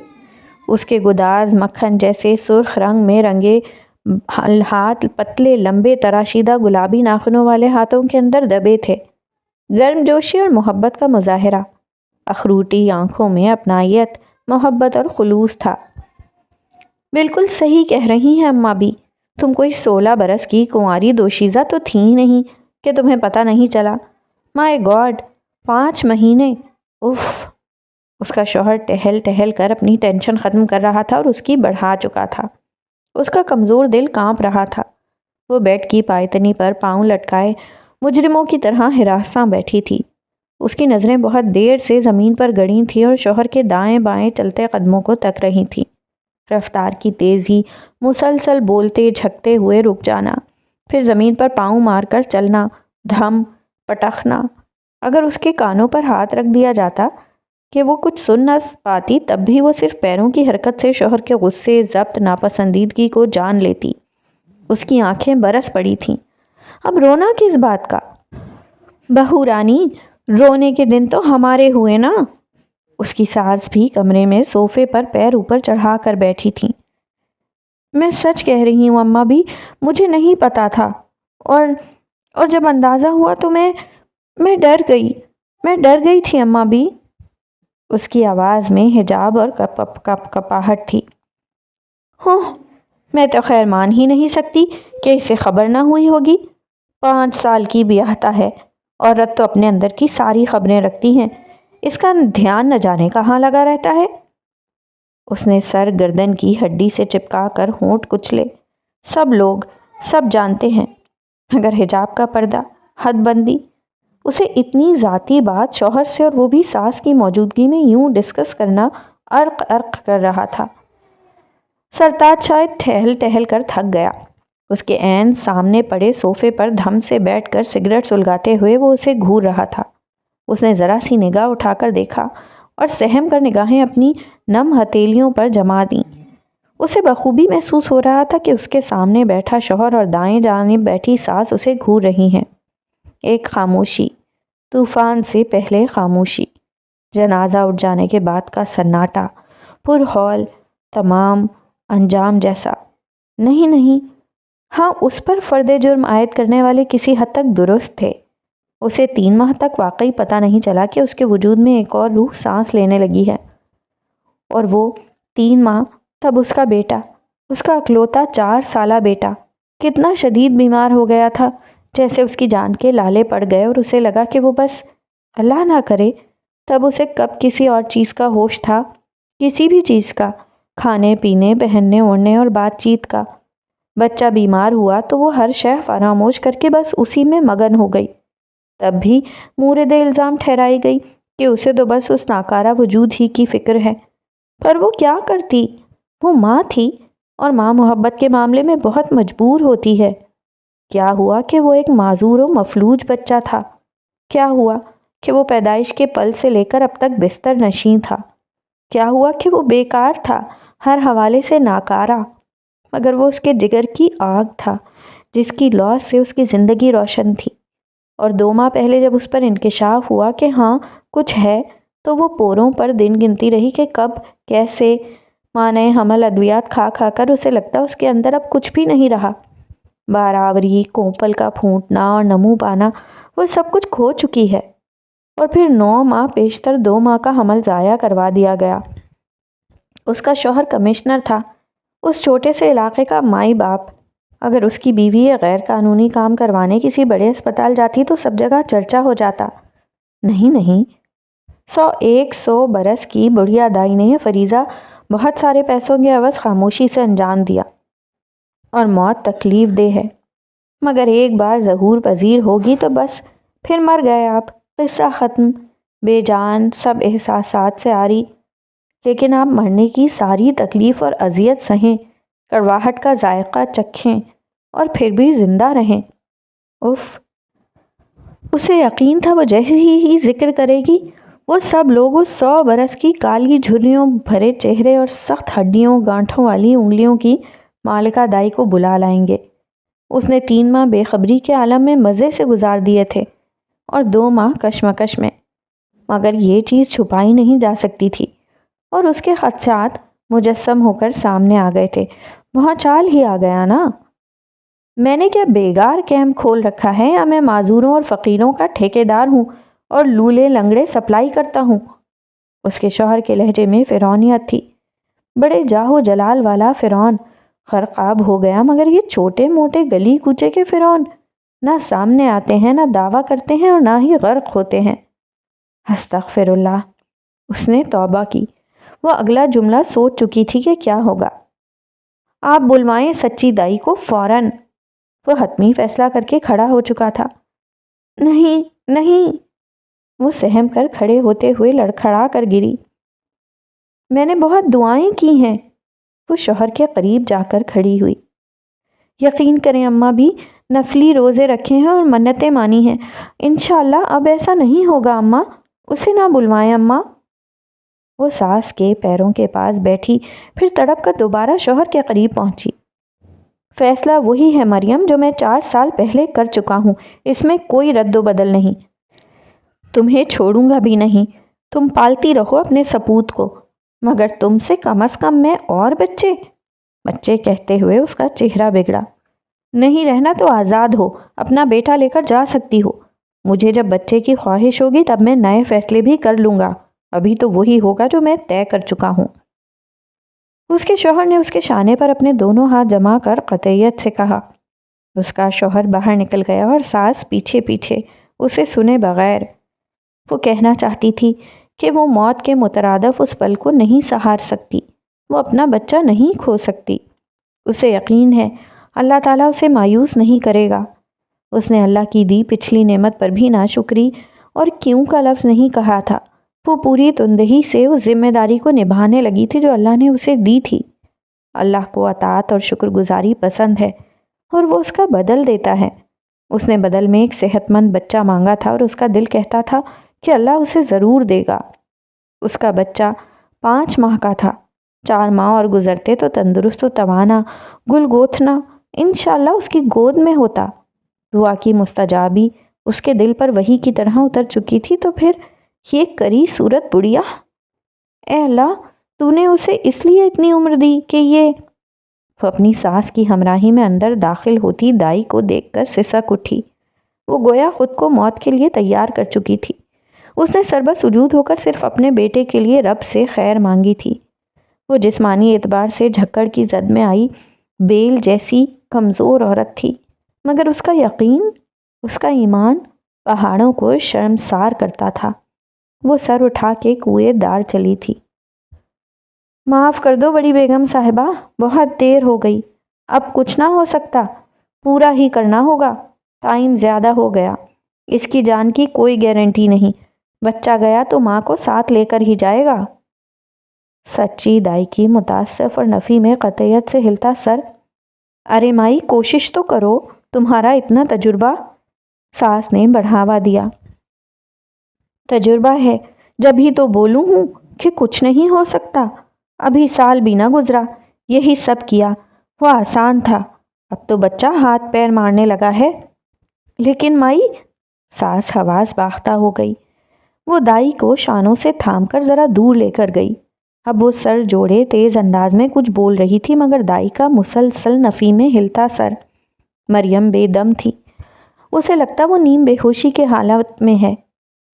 اس کے گداز مکھن جیسے سرخ رنگ میں رنگے ہاتھ پتلے لمبے تراشیدہ گلابی ناخنوں والے ہاتھوں کے اندر دبے تھے۔ گرم جوشی اور محبت کا مظاہرہ۔ اخروٹی آنکھوں میں اپنائیت، محبت اور خلوص تھا۔ بالکل صحیح کہہ رہی ہیں اماں بھی، تم کوئی 16 برس کی کنواری دوشیزہ تو تھی نہیں کہ تمہیں پتہ نہیں چلا۔ مائی گاڈ، 5 مہینے! اف! اس کا شوہر ٹہل ٹہل کر اپنی ٹینشن ختم کر رہا تھا اور اس کی بڑھا چکا تھا۔ اس کا کمزور دل کانپ رہا تھا۔ وہ بیڈ کی پائتنی پر پاؤں لٹکائے مجرموں کی طرح ہراساں بیٹھی تھی۔ اس کی نظریں بہت دیر سے زمین پر گڑی تھیں اور شوہر کے دائیں بائیں چلتے قدموں کو تک رہی تھیں۔ رفتار کی تیزی، مسلسل بولتے جھکتے ہوئے رک جانا، پھر زمین پر پاؤں مار کر چلنا، دھم پٹخنا۔ اگر اس کے کانوں پر ہاتھ رکھ دیا جاتا کہ وہ کچھ سن نہ پاتی، تب بھی وہ صرف پیروں کی حرکت سے شوہر کے غصے، ضبط، ناپسندیدگی کو جان لیتی۔ اس کی آنکھیں برس پڑی تھیں۔ اب رونا کس بات کا؟ بہو رانی، رونے کے دن تو ہمارے ہوئے نا۔ اس کی ساس بھی کمرے میں صوفے پر پیر اوپر چڑھا کر بیٹھی تھیں۔ میں سچ کہہ رہی ہوں اماں بھی، مجھے نہیں پتا تھا، اور جب اندازہ ہوا تو میں ڈر گئی تھی اماں بھی۔ اس کی آواز میں حجاب اور کپاہٹ تھی۔ میں تو خیر مان ہی نہیں سکتی کہ اسے خبر نہ ہوئی ہوگی۔ 5 سال کی بیاہتا ہے، عورت تو اپنے اندر کی ساری خبریں رکھتی ہیں، اس کا دھیان نہ جانے کہاں لگا رہتا ہے۔ اس نے سر گردن کی ہڈی سے چپکا کر ہونٹ کچلے۔ سب جانتے ہیں، مگر حجاب کا پردہ، حد بندی، اسے اتنی ذاتی بات شوہر سے اور وہ بھی ساس کی موجودگی میں یوں ڈسکس کرنا ارق کر رہا تھا۔ سرتاج شاید ٹہل کر تھک گیا۔ اس کے عین سامنے پڑے صوفے پر دھم سے بیٹھ کر سگریٹ سلگاتے ہوئے وہ اسے گھور رہا تھا۔ اس نے ذرا سی نگاہ اٹھا کر دیکھا اور سہم کر نگاہیں اپنی نم ہتھیلیوں پر جما دیں۔ اسے بخوبی محسوس ہو رہا تھا کہ اس کے سامنے بیٹھا شوہر اور دائیں جانب بیٹھی ساس اسے گھور رہی ہیں۔ ایک خاموشی، طوفان سے پہلے خاموشی، جنازہ اٹھ جانے کے بعد کا سناٹا، پر ہول، تمام انجام جیسا۔ نہیں، ہاں اس پر فرد جرم عائد کرنے والے کسی حد تک درست تھے۔ اسے 3 ماہ تک واقعی پتہ نہیں چلا کہ اس کے وجود میں ایک اور روح سانس لینے لگی ہے، اور وہ 3 ماہ تب اس کا بیٹا، اس کا اکلوتا 4 سالہ بیٹا کتنا شدید بیمار ہو گیا تھا، جیسے اس کی جان کے لالے پڑ گئے اور اسے لگا کہ وہ بس اللہ نہ کرے تب اسے کب کسی اور چیز کا ہوش تھا، کسی بھی چیز کا، کھانے پینے، پہننے اوڑھنے اور بات چیت کا۔ بچہ بیمار ہوا تو وہ ہر شے فراموش کر کے بس اسی میں مگن ہو گئی۔ تب بھی مورد الزام ٹھہرائی گئی کہ اسے تو بس اس ناکارہ وجود ہی کی فکر ہے۔ پر وہ کیا کرتی؟ وہ ماں تھی، اور ماں محبت کے معاملے میں بہت مجبور ہوتی ہے۔ کیا ہوا کہ وہ ایک معذور و مفلوج بچہ تھا؟ کیا ہوا کہ وہ پیدائش کے پل سے لے کر اب تک بستر نشین تھا؟ کیا ہوا کہ وہ بیکار تھا، ہر حوالے سے ناکارہ، مگر وہ اس کے جگر کی آگ تھا جس کی لو سے اس کی زندگی روشن تھی۔ اور 2 ماہ پہلے جب اس پر انکشاف ہوا کہ ہاں کچھ ہے، تو وہ پوروں پر دن گنتی رہی کہ کب، کیسے، مانع حمل ادویات کھا کر اسے لگتا اس کے اندر اب کچھ بھی نہیں رہا۔ باراوری، کونپل کا پھوٹنا اور نمو پانا، وہ سب کچھ کھو چکی ہے۔ اور پھر 9 ماہ پیشتر 2 ماہ کا حمل ضائع کروا دیا گیا۔ اس کا شوہر کمشنر تھا، اس چھوٹے سے علاقے کا مائی باپ۔ اگر اس کی بیوی یہ غیر قانونی کام کروانے کسی بڑے اسپتال جاتی تو سب جگہ چرچا ہو جاتا۔ نہیں، 100 برس کی بڑھیا دائی نے یہ فریضہ بہت سارے پیسوں کے عوض خاموشی سے انجام دیا، اور موت تکلیف دہ ہے، مگر ایک بار ظہور پذیر ہوگی تو بس پھر مر گئے آپ، قصہ ختم، بے جان سب احساسات سے عاری۔ لیکن آپ مرنے کی ساری تکلیف اور اذیت سہیں، کڑواہٹ کا ذائقہ چکھیں، اور پھر بھی زندہ رہیں۔ اسے یقین تھا وہ جیسے ہی ذکر کرے گی، وہ سب لوگ اس 100 برس کی کالی جھریوں بھرے چہرے اور سخت ہڈیوں گانٹھوں والی انگلیوں کی مالکہ دائی کو بلا لائیں گے۔ اس نے 3 ماہ بے خبری کے عالم میں مزے سے گزار دیے تھے، اور 2 ماہ کشمکش میں، مگر یہ چیز چھپائی نہیں جا سکتی تھی، اور اس کے خدشات مجسم ہو کر سامنے آ گئے تھے۔ وہاں چال ہی آ گیا نا۔ میں نے کیا بیگار کیمپ کھول رکھا ہے، یا میں معذوروں اور فقیروں کا ٹھیکیدار ہوں اور لولے لنگڑے سپلائی کرتا ہوں؟ اس کے شوہر کے لہجے میں فرعونیت تھی، بڑے جاہو جلال والا فرعون۔ غرقاب ہو گیا، مگر یہ چھوٹے موٹے گلی کوچے کے فرعون نہ سامنے آتے ہیں، نہ دعویٰ کرتے ہیں، اور نہ ہی غرق ہوتے ہیں۔ استغفر اللہ، اس نے توبہ کی۔ وہ اگلا جملہ سوچ چکی تھی کہ کیا ہوگا۔ آپ بلوائیں سچی دائی کو فوراً۔ وہ حتمی فیصلہ کر کے کھڑا ہو چکا تھا۔ نہیں، وہ سہم کر کھڑے ہوتے ہوئے لڑکھڑا کر گری۔ میں نے بہت دعائیں کی ہیں۔ وہ شوہر کے قریب جا کر کھڑی ہوئی۔ یقین کریں اماں بھی، نفلی روزے رکھے ہیں اور منتیں مانی ہیں۔ انشاءاللہ اب ایسا نہیں ہوگا اماں، اسے نہ بلوائیں اماں۔ وہ ساس کے پیروں کے پاس بیٹھی، پھر تڑپ کر دوبارہ شوہر کے قریب پہنچی۔ فیصلہ وہی ہے مریم جو میں 4 سال پہلے کر چکا ہوں، اس میں کوئی رد و بدل نہیں۔ تمہیں چھوڑوں گا بھی نہیں، تم پالتی رہو اپنے سپوت کو، مگر تم سے کم از کم میں اور بچے کہتے ہوئے اس کا چہرہ بگڑا۔ نہیں رہنا تو آزاد ہو، اپنا بیٹا لے کر جا سکتی ہو۔ مجھے جب بچے کی خواہش ہوگی تب میں نئے فیصلے بھی کر لوں گا، ابھی تو وہی ہوگا جو میں طے کر چکا ہوں۔ اس کے شوہر نے اس کے شانے پر اپنے دونوں ہاتھ جما کر قطعیت سے کہا۔ اس کا شوہر باہر نکل گیا اور ساس پیچھے پیچھے اسے سنے بغیر۔ وہ کہنا چاہتی تھی کہ وہ موت کے مترادف اس پل کو نہیں سہار سکتی، وہ اپنا بچہ نہیں کھو سکتی۔ اسے یقین ہے اللہ تعالیٰ اسے مایوس نہیں کرے گا۔ اس نے اللہ کی دی پچھلی نعمت پر بھی ناشکری اور کیوں کا لفظ نہیں کہا تھا۔ وہ پوری تندہی سے اس ذمہ داری کو نبھانے لگی تھی جو اللہ نے اسے دی تھی۔ اللہ کو اطاعت اور شکر گزاری پسند ہے اور وہ اس کا بدل دیتا ہے۔ اس نے بدل میں ایک صحت مند بچہ مانگا تھا اور اس کا دل کہتا تھا کہ اللہ اسے ضرور دے گا۔ اس کا بچہ 5 ماہ کا تھا۔ 4 ماہ اور گزرتے تو تندرست و توانا گل گوتھنا انشاءاللہ اس کی گود میں ہوتا۔ دعا کی مستجابی اس کے دل پر وحی کی طرح اتر چکی تھی، تو پھر یہ کری صورت بڑیا۔ اے اللہ، تو نے اسے اس لیے اتنی عمر دی کہ یہ… وہ اپنی ساس کی ہمراہی میں اندر داخل ہوتی دائی کو دیکھ کر سسک اٹھی۔ وہ گویا خود کو موت کے لیے تیار کر چکی تھی۔ اس نے سربہ سجود ہو کر صرف اپنے بیٹے کے لیے رب سے خیر مانگی تھی۔ وہ جسمانی اعتبار سے جھکڑ کی زد میں آئی بیل جیسی کمزور عورت تھی، مگر اس کا یقین، اس کا ایمان پہاڑوں کو شرمسار کرتا تھا۔ وہ سر اٹھا کے کوئے دار چلی تھی۔ معاف کر دو بڑی بیگم صاحبہ، بہت دیر ہو گئی، اب کچھ نہ ہو سکتا، پورا ہی کرنا ہوگا، ٹائم زیادہ ہو گیا، اس کی جان کی کوئی گارنٹی نہیں، بچہ گیا تو ماں کو ساتھ لے کر ہی جائے گا۔ سچی دائی کی متاسف اور نفی میں قطعیت سے ہلتا سر۔ ارے مائی، کوشش تو کرو، تمہارا اتنا تجربہ۔ ساس نے بڑھاوا دیا۔ تجربہ ہے جب ہی تو بولوں ہوں کہ کچھ نہیں ہو سکتا۔ ابھی سال بھی نہ گزرا، یہی سب کیا، وہ آسان تھا، اب تو بچہ ہاتھ پیر مارنے لگا ہے۔ لیکن مائی… ساس حواس باختہ ہو گئی۔ وہ دائی کو شانوں سے تھام کر ذرا دور لے کر گئی۔ اب وہ سر جوڑے تیز انداز میں کچھ بول رہی تھی، مگر دائی کا مسلسل نفی میں ہلتا سر۔ مریم بے دم تھی، اسے لگتا وہ نیم بے ہوشی کے حالت میں ہے۔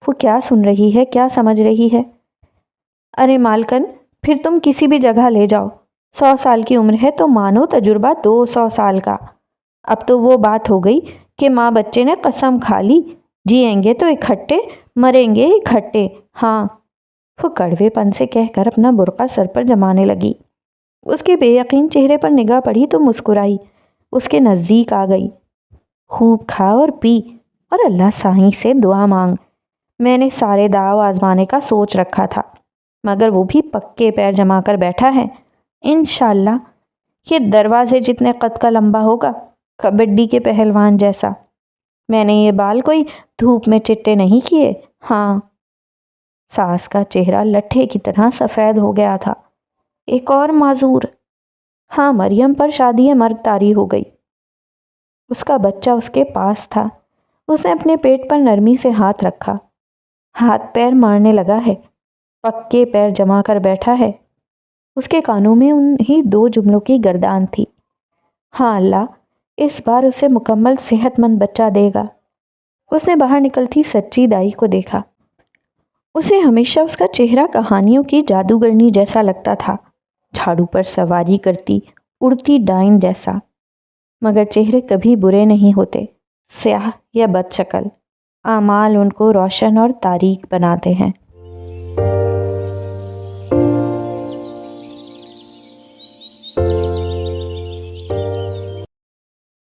وہ کیا سن رہی ہے، کیا سمجھ رہی ہے؟ ارے مالکن، پھر تم کسی بھی جگہ لے جاؤ، 100 سال کی عمر ہے تو مانو تجربہ 200 سال کا۔ اب تو وہ بات ہو گئی کہ ماں بچے نے قسم کھا لی، جیئیں گے تو اکٹھے، مریں گے اکٹھے۔ ہاں، وہ کڑوے پن سے کہہ کر اپنا برقع سر پر جمانے لگی۔ اس کے بے یقین چہرے پر نگاہ پڑی تو مسکرائی، اس کے نزدیک آ گئی۔ خوب کھا اور پی اور اللہ سائیں سے دعا مانگ۔ میں نے سارے داؤ آزمانے کا سوچ رکھا تھا، مگر وہ بھی پکے پیر جما کر بیٹھا ہے۔ انشاءاللہ یہ دروازے جتنے قد کا لمبا ہوگا، کبڈی کے پہلوان جیسا۔ میں نے یہ بال کوئی دھوپ میں چٹے نہیں کیے۔ ہاں۔ ساس کا چہرہ لٹھے کی طرح سفید ہو گیا تھا۔ ایک اور معذور۔ ہاں، مریم پر شادی مرگ طاری ہو گئی۔ اس کا بچہ اس کے پاس تھا۔ اس نے اپنے پیٹ پر نرمی سے ہاتھ رکھا۔ ہاتھ پیر مارنے لگا ہے، پکے پیر جما کر بیٹھا ہے۔ اس کے کانوں میں انہی 2 جملوں کی گردان تھی۔ ہاں اللہ اس بار اسے مکمل صحت مند بچہ دے گا۔ اس نے باہر نکلتی سچی دائی کو دیکھا۔ اسے ہمیشہ اس کا چہرہ کہانیوں کی جادوگرنی جیسا لگتا تھا، جھاڑو پر سواری کرتی اڑتی ڈائن جیسا۔ مگر چہرے کبھی برے نہیں ہوتے، سیاہ یا بد شکل، اعمال ان کو روشن اور تاریک بناتے ہیں۔